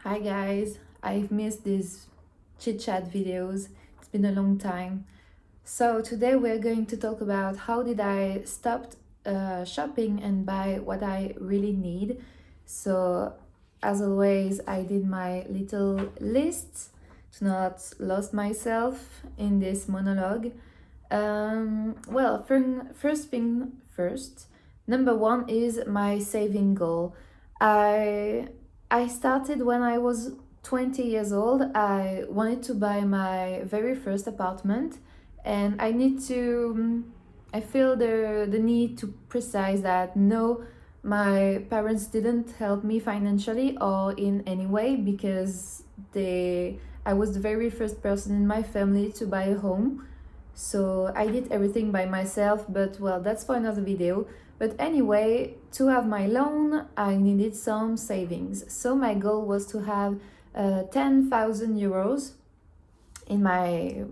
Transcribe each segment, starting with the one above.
Hi guys, I've missed these chit chat videos. It's been a long time. So today we're going to talk about how did I stop shopping and buy what I really need. So as always, I did my little list to not lose myself in this monologue. First thing first. Number one is my saving goal. I I started when I was 20 years old. I wanted to buy my very first apartment, and I feel the need to precise that no, my parents didn't help me financially or in any way because I was the very first person in my family to buy a home. So I did everything by myself, but well, that's for another video. But anyway, to have my loan, I needed some savings. So my goal was to have 10,000 euros in my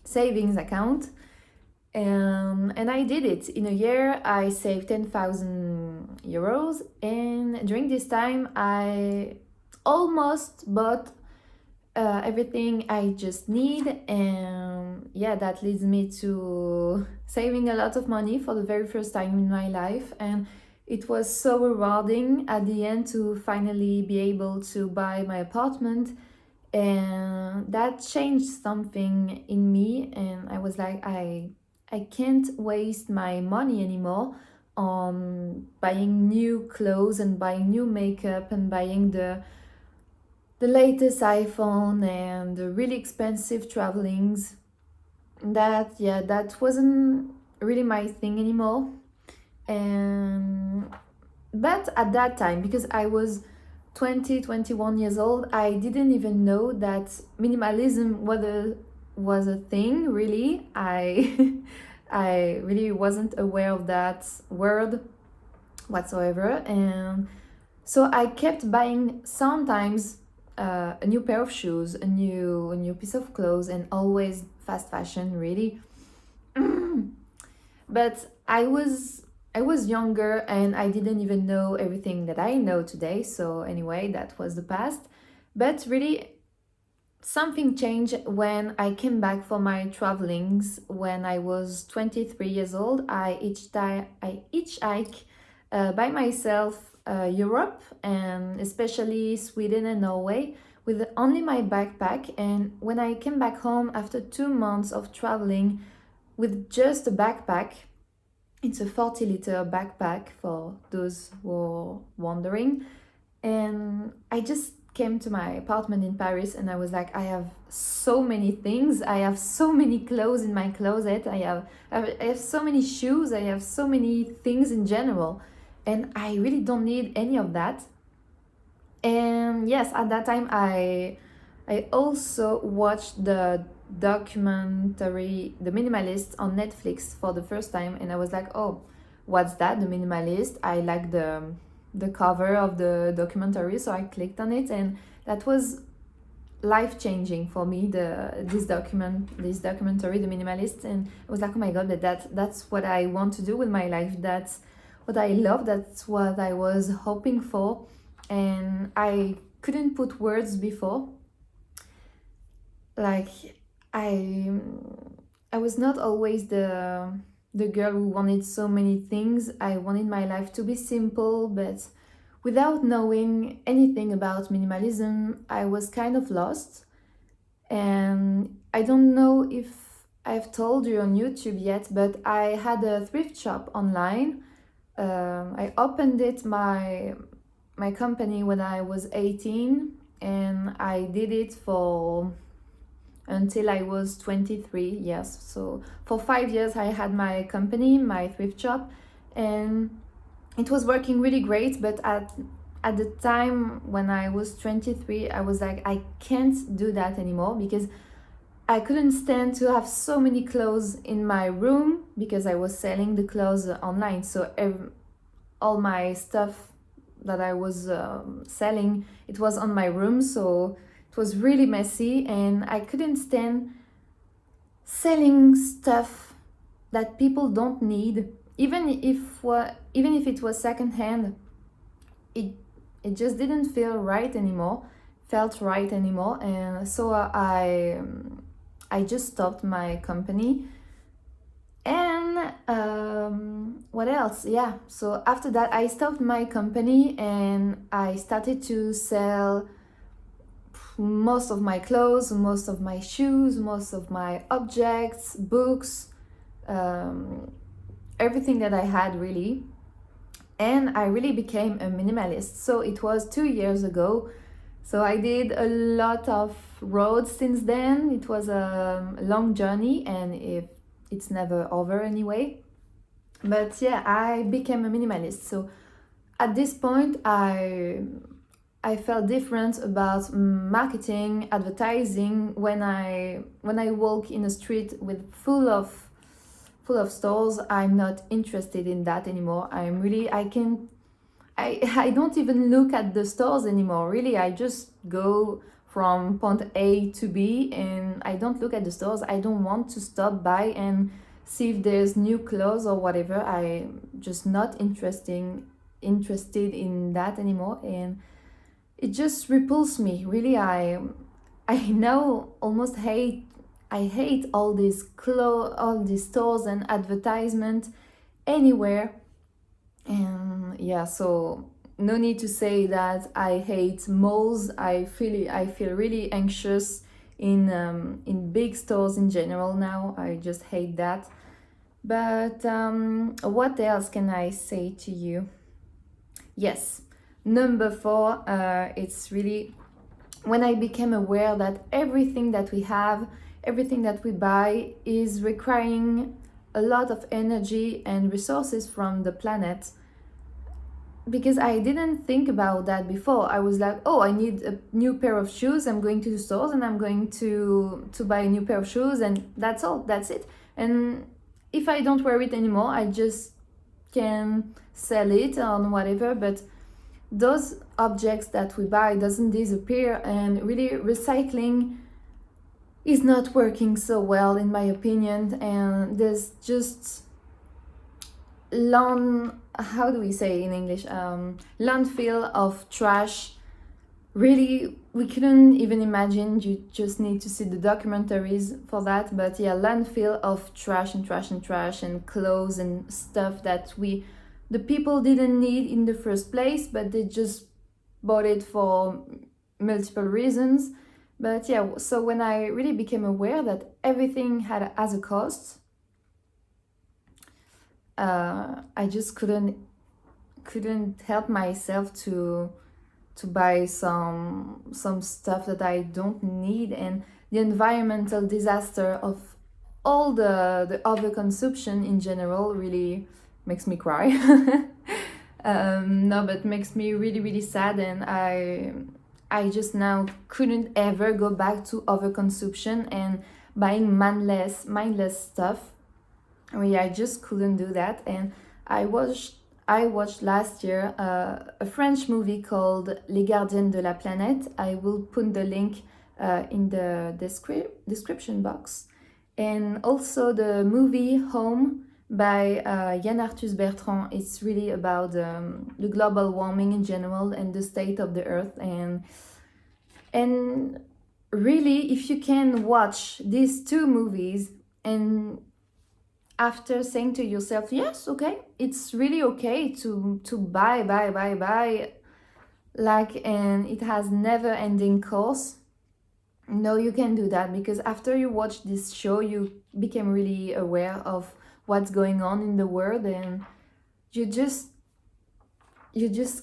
savings account. And I did it. In a year, I saved 10,000 euros. And during this time, I almost bought everything I just need, and yeah, that leads me to saving a lot of money for the very first time in my life. And it was so rewarding at the end to finally be able to buy my apartment, and that changed something in me. And I was like, I can't waste my money anymore on buying new clothes and buying new makeup and buying the latest iPhone and the really expensive travelings. That wasn't really my thing anymore. And but at that time, because I was 21 years old, I didn't even know that minimalism was a thing, really. I really wasn't aware of that word whatsoever. And so I kept buying sometimes a new pair of shoes, a new piece of clothes, and always fast fashion, really. But I was younger and I didn't even know everything that I know today. So anyway, that was the past. But really, something changed when I came back for my travelings when I was 23 years old. I hitchhike by myself Europe, and especially Sweden and Norway, with only my backpack. And when I came back home after 2 months of traveling with just a backpack, it's a 40-liter backpack for those who are wondering. And I just came to my apartment in Paris and I was like, I have so many things. I have so many clothes in my closet. I have so many shoes. I have so many things in general. And I really don't need any of that. And yes, at that time I also watched the documentary The Minimalist on Netflix for the first time, and I was like, oh, what's that? The Minimalist. I like the cover of the documentary, so I clicked on it, and that was life changing for me. This documentary, The Minimalist, and I was like, oh my god, but that's what I want to do with my life. That's what I love. That's what I was hoping for, and I couldn't put words before. Like I I was not always the girl who wanted so many things. I wanted my life to be simple, but without knowing anything about minimalism, I was kind of lost. And I don't know if I've told you on YouTube yet, but I had a thrift shop online. I opened it my company when I was 18, and I did it for until I was 23. Yes, so for 5 years I had my company, my thrift shop, and it was working really great. But at the time when I was 23, I was like, I can't do that anymore because I couldn't stand to have so many clothes in my room because I was selling the clothes online. So all my stuff that I was selling, it was on my room. So it was really messy, and I couldn't stand selling stuff that people don't need, even if it was secondhand. it just didn't feel right anymore, and so I just stopped my company. And what else? Yeah, so after that I stopped my company and I started to sell most of my clothes, most of my shoes, most of my objects, books, um, everything that I had really. And I really became a minimalist. So it was 2 years ago. So I did a lot of roads since then. It was a long journey, and it's never over anyway. But yeah, I became a minimalist. So at this point, I felt different about marketing, advertising. When I walk in a street with full of stores, I'm not interested in that anymore. I don't even look at the stores anymore. Really, I just go from point A to B and I don't look at the stores. I don't want to stop by and see if there's new clothes or whatever. I'm just not interested in that anymore, and it just repulses me. Really, I now almost hate all these stores and advertisement anywhere. And yeah, so no need to say that I hate malls. I feel really anxious in big stores in general now. I just hate that. But what else can I say to you? Yes, number 4. It's really when I became aware that everything that we have, everything that we buy is requiring a lot of energy and resources from the planet, because I didn't think about that before. I was like, oh, I need a new pair of shoes. I'm going to the stores and I'm going to buy a new pair of shoes, and that's all. That's it. And if I don't wear it anymore, I just can sell it on whatever. But those objects that we buy doesn't disappear, and really recycling is not working so well in my opinion. And there's just how do we say in English, landfill of trash. Really, we couldn't even imagine. You just need to see the documentaries for that. But yeah, landfill of trash and trash and trash and clothes and stuff that the people didn't need in the first place, but they just bought it for multiple reasons. But yeah, so when I really became aware that everything has a cost, I just couldn't help myself to buy some stuff that I don't need. And the environmental disaster of all the overconsumption in general really makes me cry. No, but makes me really really sad, and I just now couldn't ever go back to overconsumption and buying mindless stuff. Really, I just couldn't do that. And I watched last year a French movie called Les Gardiennes de la Planète. I will put the link in the description box. And also the movie Home by Yann, Arthus, Bertrand. It's really about the global warming in general and the state of the earth. And really, if you can watch these two movies and after saying to yourself, yes, okay, it's really okay to buy, like, and it has never ending course. No, you can do that, because after you watch this show, you became really aware of what's going on in the world, and you just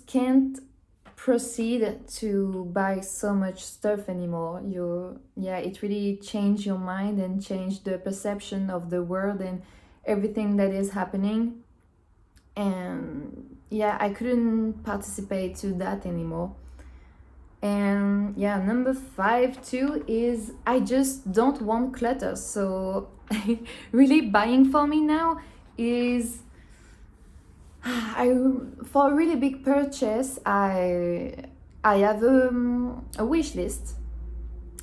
can't proceed to buy so much stuff anymore. It really changed your mind and changed the perception of the world and everything that is happening. And yeah, I couldn't participate to that anymore. And yeah, number 5 too is I just don't want clutter. So really buying for me now is for a really big purchase, I have a wish list,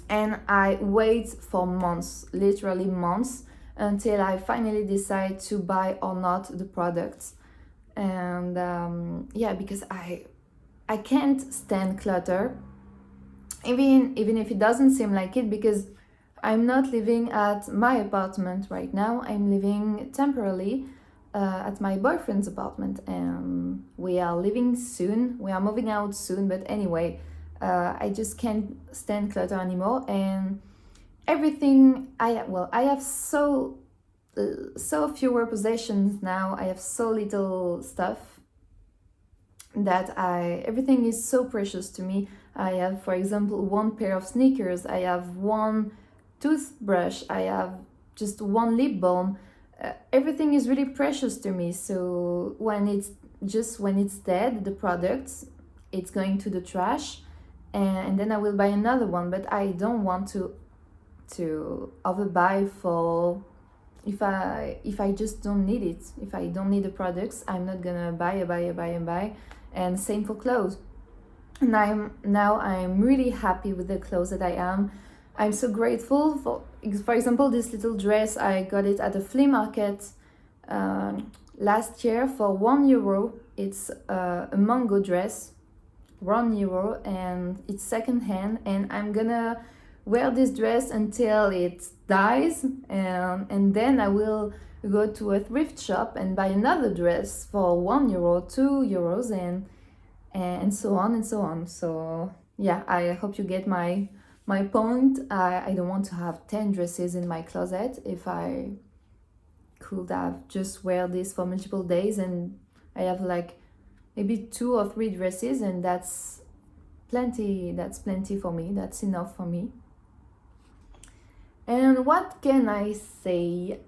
and I wait for months, literally months, until I finally decide to buy or not the products. And yeah, because I I can't stand clutter, even if it doesn't seem like it, because I'm not living at my apartment right now. I'm living temporarily at my boyfriend's apartment, and we are living soon. We are moving out soon, but anyway, I just can't stand clutter anymore. And everything I have so fewer possessions now. I have so little stuff that everything is so precious to me. I have, for example, one pair of sneakers. I have one toothbrush. I have just one lip balm. Everything is really precious to me. So when it's dead, the products, it's going to the trash, and then I will buy another one. But I don't want to overbuy for if I just don't need it. If I don't need the products, I'm not gonna buy. And same for clothes. And I'm really happy with the clothes that I am. I'm so grateful for example, this little dress. I got it at a flea market last year for €1. It's a mango dress, €1, and it's secondhand. And I'm gonna wear this dress until it dies, and then I will go to a thrift shop and buy another dress for €1, €2, and so on and so on. So yeah, I hope you get my point. I don't want to have 10 dresses in my closet. If I could have just wear this for multiple days, and I have like maybe 2 or 3 dresses, and that's plenty for me. That's enough for me. And what can I say?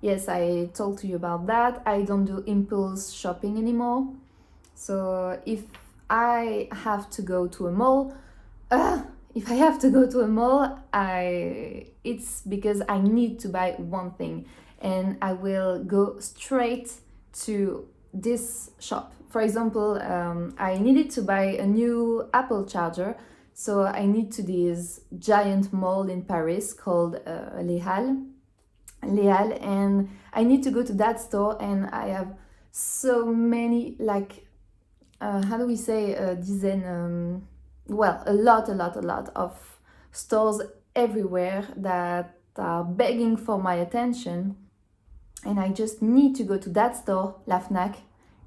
Yes, I told you about that. I don't do impulse shopping anymore. So if I have to go to a mall, it's because I need to buy one thing, and I will go straight to this shop. For example, I needed to buy a new Apple charger, so I need to this giant mall in Paris called Les Halles, and I need to go to that store, and I have so many, like, how do we say, a lot of stores everywhere that are begging for my attention, and I just need to go to that store, La Fnac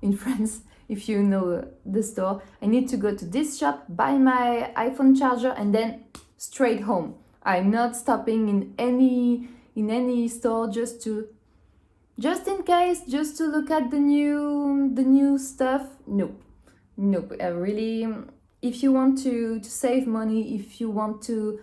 in France, if you know the store. I need to go to this shop, buy my iPhone charger, and then straight home. I'm not stopping in any store just in case, just to look at the new stuff. Nope. Really, if you want to save money, if you want to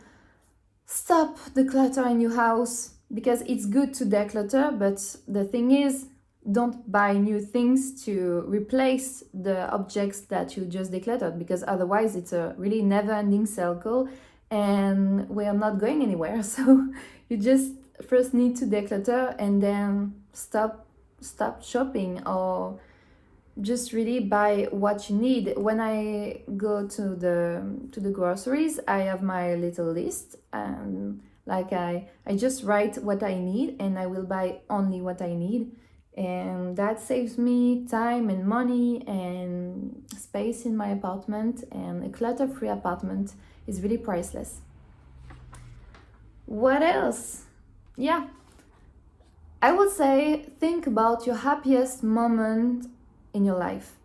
stop the clutter in your house, because it's good to declutter, but the thing is, don't buy new things to replace the objects that you just decluttered, because otherwise it's a really never-ending cycle and we are not going anywhere. So you just first need to declutter, and then stop shopping, or just really buy what you need. When I go to the groceries, I have my little list, and like I just write what I need, and I will buy only what I need, and that saves me time and money and space in my apartment. And a clutter-free apartment is really priceless. What else? Yeah, I would say, think about your happiest moment in your life.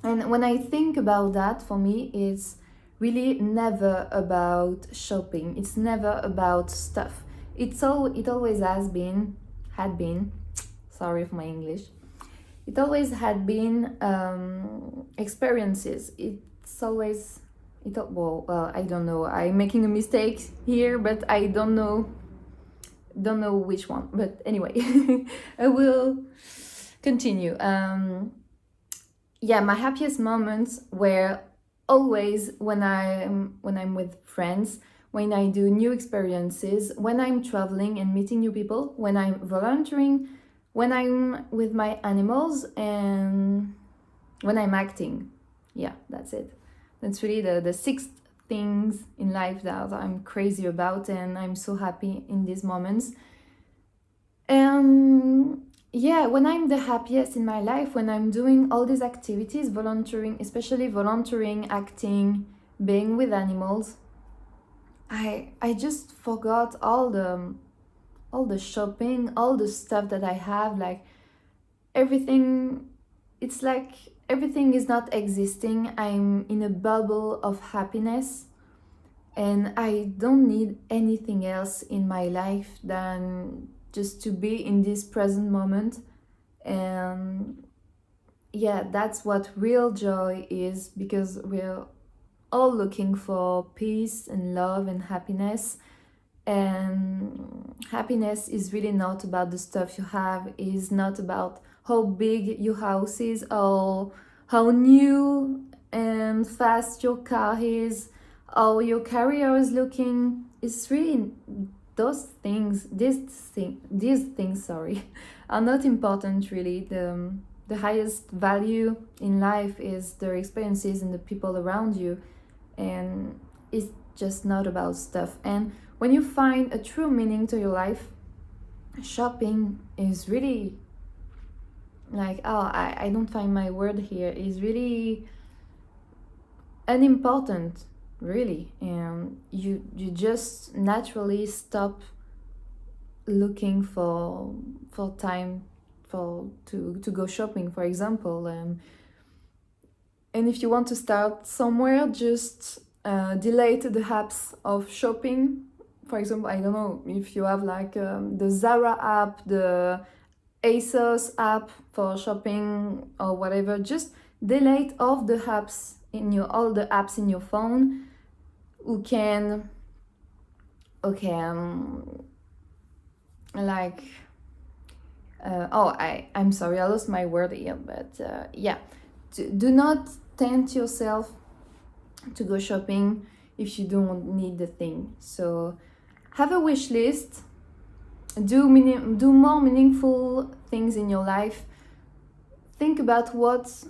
And when I think about that, for me, it's really never about shopping. It's never about stuff. It always had been, sorry for my English. It always had been experiences. I don't know. I'm making a mistake here, but I don't know which one. But anyway, I will continue. My happiest moments were always when I'm with friends, when I do new experiences, when I'm traveling and meeting new people, when I'm volunteering, when I'm with my animals, and when I'm acting. Yeah, that's it. That's really the 6 things in life that I'm crazy about, and I'm so happy in these moments. yeah, when I'm the happiest in my life, when I'm doing all these activities, volunteering, especially volunteering, acting, being with animals, I just forgot all the shopping, all the stuff that I have, like everything. It's like everything is not existing. I'm in a bubble of happiness, and I don't need anything else in my life than just to be in this present moment. And yeah, that's what real joy is, because we're all looking for peace and love and happiness. And happiness is really not about the stuff you have, is not about how big your house is or how new and fast your car is, or your career is looking. It's really those things, these things, sorry, are not important really. The highest value in life is the experiences and the people around you, and it's just not about stuff. And when you find a true meaning to your life, shopping is really like, I don't find my word here, is really unimportant, really. And you just naturally stop looking for time to go shopping, for example. And if you want to start somewhere, just delete the apps of shopping. For example, I don't know if you have like the Zara app, the ASOS app for shopping or whatever. Just delete all the apps in your all the apps in your phone. Who can okay like I'm sorry, I lost my word here, but yeah, do not tempt yourself to go shopping if you don't need the thing. So have a wish list, do more meaningful things in your life. Think about what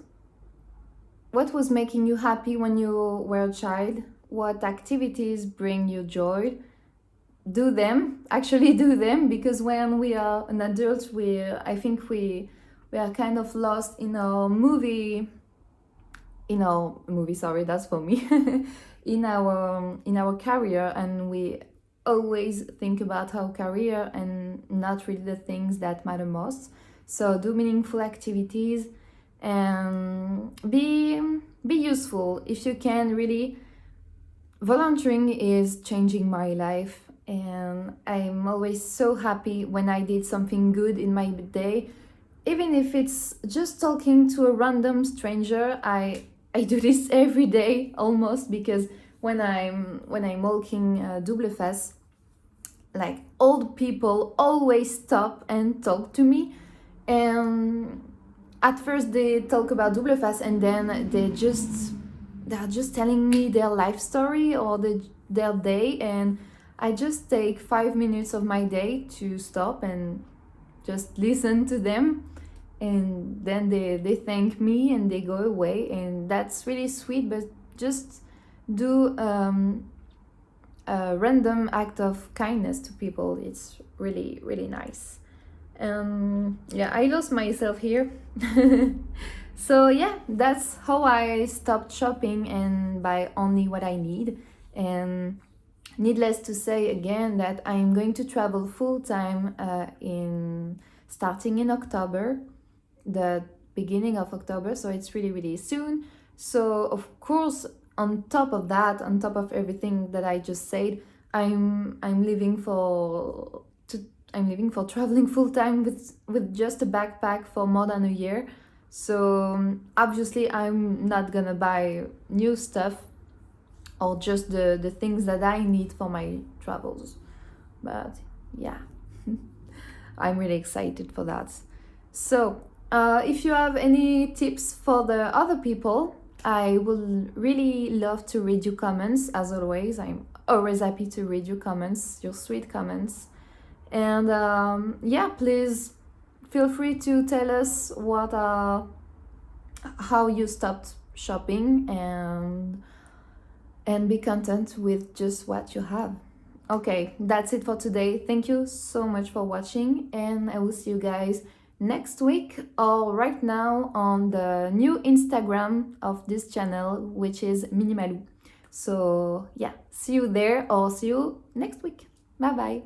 was making you happy when you were a child, what activities bring you joy. Do them, actually do them, because when we are an adult, I think we are kind of lost in our movie, sorry, that's for me, in our career, and we always think about our career and not really the things that matter most. So do meaningful activities and be useful if you can, really. Volunteering is changing my life, and I'm always so happy when I did something good in my day, even if it's just talking to a random stranger. I do this every day almost, because when I'm walking double face, like old people always stop and talk to me. And at first they talk about double face, and then they're just telling me their life story or their day, and I just take 5 minutes of my day to stop and just listen to them, and then they thank me and they go away, and that's really sweet. But just do a random act of kindness to people. It's really, really nice. Yeah, I lost myself here. So yeah, that's how I stopped shopping and buy only what I need. And needless to say again that I'm going to travel full time in starting in October, the beginning of October. So it's really, really soon. So of course, on top of that, on top of everything that I just said, I'm leaving for traveling full time with just a backpack for more than a year. So obviously I'm not gonna buy new stuff, or just the things that I need for my travels. But yeah, I'm really excited for that. So if you have any tips for the other people, I will really love to read your comments. As always, I'm always happy to read your comments, your sweet comments. And yeah, please feel free to tell us how you stopped shopping, and be content with just what you have. Okay, that's it for today. Thank you so much for watching, and I will see you guys next week or right now on the new Instagram of this channel, which is Minimalou. So yeah, see you there or see you next week. Bye bye.